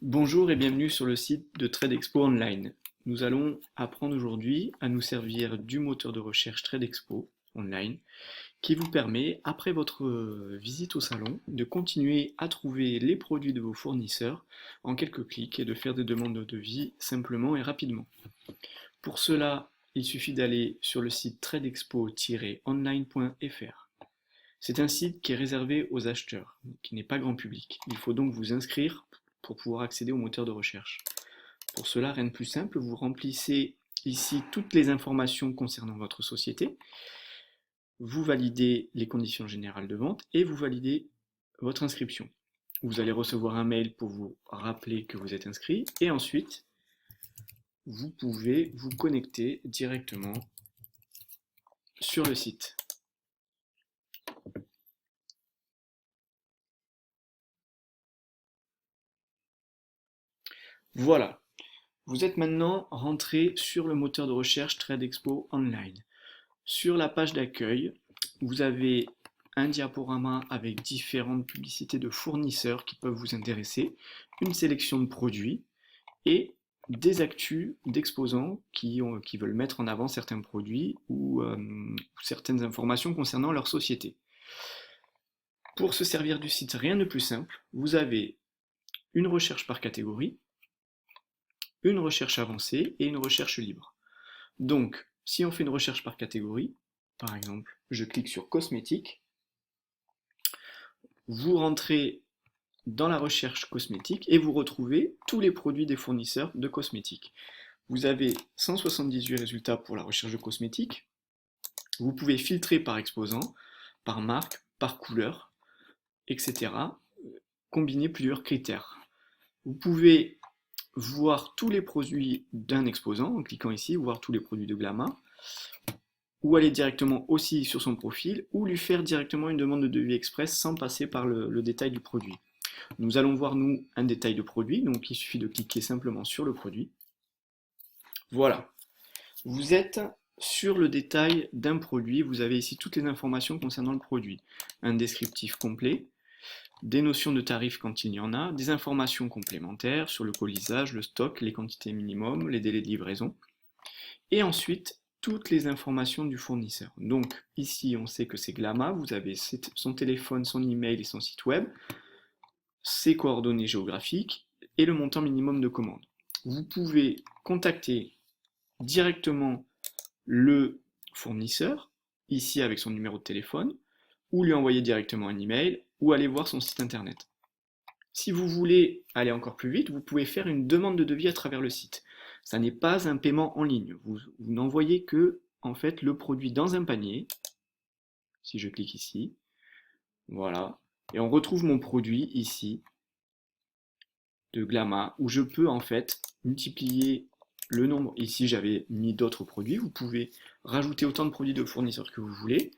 Bonjour et bienvenue sur le site de TradeExpo Online. Nous allons apprendre aujourd'hui à nous servir du moteur de recherche TradeExpo Online qui vous permet, après votre visite au salon, de continuer à trouver les produits de vos fournisseurs en quelques clics et de faire des demandes de devis simplement et rapidement. Pour cela, il suffit d'aller sur le site tradexpo-online.fr. C'est un site qui est réservé aux acheteurs, qui n'est pas grand public. Il faut donc vous inscrire pour pouvoir accéder au moteur de recherche. Pour cela, rien de plus simple, vous remplissez ici toutes les informations concernant votre société, vous validez les conditions générales de vente et vous validez votre inscription. Vous allez recevoir un mail pour vous rappeler que vous êtes inscrit et ensuite vous pouvez vous connecter directement sur le site. Voilà, vous êtes maintenant rentré sur le moteur de recherche TradeExpo Online. Sur la page d'accueil, vous avez un diaporama avec différentes publicités de fournisseurs qui peuvent vous intéresser, une sélection de produits et des actus d'exposants qui veulent mettre en avant certains produits ou certaines informations concernant leur société. Pour se servir du site, rien de plus simple, vous avez une recherche par catégorie, une recherche avancée et une recherche libre. Donc, si on fait une recherche par catégorie, par exemple, je clique sur cosmétique, vous rentrez dans la recherche cosmétique et vous retrouvez tous les produits des fournisseurs de cosmétiques. Vous avez 178 résultats pour la recherche de cosmétiques. Vous pouvez filtrer par exposant, par marque, par couleur, etc. Combiner plusieurs critères. Vous pouvez voir tous les produits d'un exposant en cliquant ici, voir tous les produits de Glama, ou aller directement aussi sur son profil, ou lui faire directement une demande de devis express sans passer par le détail du produit. Nous allons voir, nous, un détail de produit, donc il suffit de cliquer simplement sur le produit. Voilà, vous êtes sur le détail d'un produit, vous avez ici toutes les informations concernant le produit. Un descriptif complet, des notions de tarifs quand il y en a, des informations complémentaires sur le colisage, le stock, les quantités minimum, les délais de livraison, et ensuite toutes les informations du fournisseur. Donc ici on sait que c'est Glama, vous avez son téléphone, son email et son site web, ses coordonnées géographiques et le montant minimum de commande. Vous pouvez contacter directement le fournisseur, ici avec son numéro de téléphone, ou lui envoyer directement un email, ou aller voir son site internet. Si vous voulez aller encore plus vite, vous pouvez faire une demande de devis à travers le site. Ça n'est pas un paiement en ligne. Vous n'envoyez que en fait le produit dans un panier. Si je clique ici, voilà, et on retrouve mon produit ici de Glama où je peux en fait multiplier le nombre. Ici j'avais mis d'autres produits. Vous pouvez rajouter autant de produits de fournisseurs que vous voulez,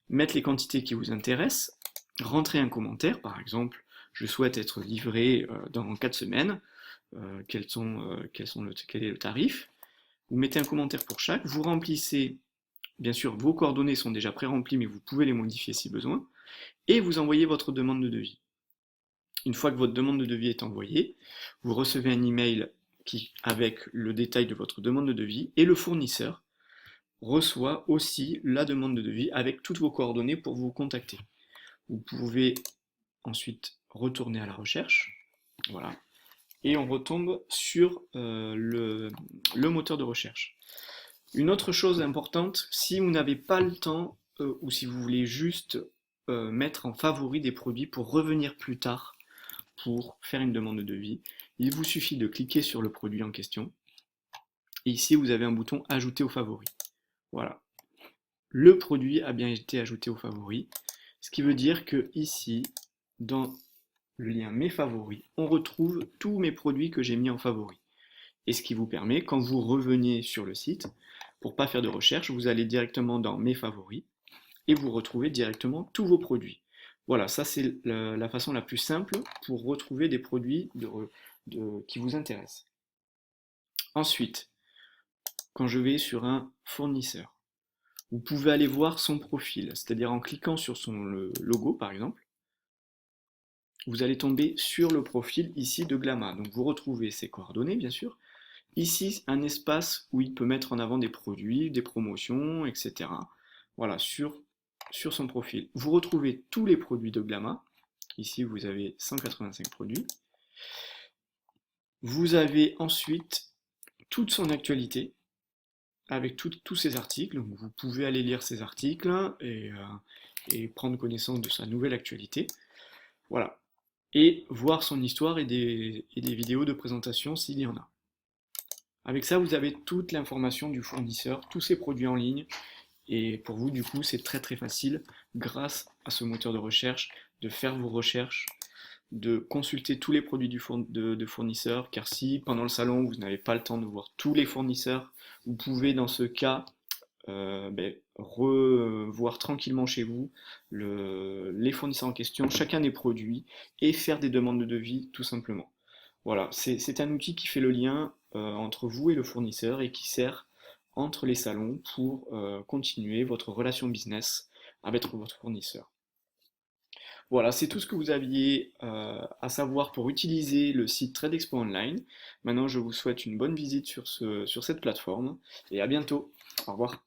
mettre les quantités qui vous intéressent, rentrer un commentaire, par exemple, je souhaite être livré dans 4 semaines, quel est le tarif. Vous mettez un commentaire pour chaque, vous remplissez, bien sûr, vos coordonnées sont déjà pré-remplies, mais vous pouvez les modifier si besoin, et vous envoyez votre demande de devis. Une fois que votre demande de devis est envoyée, vous recevez un email avec le détail de votre demande de devis, et le fournisseur reçoit aussi la demande de devis avec toutes vos coordonnées pour vous contacter. Vous pouvez ensuite retourner à la recherche, voilà, et on retombe sur le moteur de recherche. Une autre chose importante, si vous n'avez pas le temps ou si vous voulez juste mettre en favori des produits pour revenir plus tard pour faire une demande de devis, il vous suffit de cliquer sur le produit en question et ici vous avez un bouton ajouter aux favoris. Voilà, le produit a bien été ajouté aux favoris, ce qui veut dire que ici, dans le lien mes favoris, on retrouve tous mes produits que j'ai mis en favoris. Et ce qui vous permet, quand vous revenez sur le site, pour ne pas faire de recherche, vous allez directement dans mes favoris et vous retrouvez directement tous vos produits. Voilà, ça c'est la façon la plus simple pour retrouver des produits qui vous intéressent. Ensuite, quand je vais sur un fournisseur, vous pouvez aller voir son profil, c'est-à-dire en cliquant sur son logo par exemple, vous allez tomber sur le profil ici de Glama. Donc vous retrouvez ses coordonnées, bien sûr. Ici, un espace où il peut mettre en avant des produits, des promotions, etc. Voilà, sur son profil. Vous retrouvez tous les produits de Glama. Ici, vous avez 185 produits. Vous avez ensuite toute son actualité avec tous ses articles. Donc, vous pouvez aller lire ses articles et prendre connaissance de sa nouvelle actualité. Voilà. Et voir son histoire et des vidéos de présentation s'il y en a. Avec ça, vous avez toute l'information du fournisseur, tous ses produits en ligne. Et pour vous, du coup, c'est très très facile, grâce à ce moteur de recherche, de faire vos recherches, de consulter tous les produits de fournisseurs, car si pendant le salon, vous n'avez pas le temps de voir tous les fournisseurs, vous pouvez dans ce cas revoir tranquillement chez vous les fournisseurs en question, chacun des produits, et faire des demandes de devis tout simplement. Voilà, c'est un outil qui fait le lien entre vous et le fournisseur et qui sert entre les salons pour continuer votre relation business avec votre fournisseur. Voilà, c'est tout ce que vous aviez à savoir pour utiliser le site TradeExpo Online. Maintenant, je vous souhaite une bonne visite sur cette plateforme et à bientôt. Au revoir.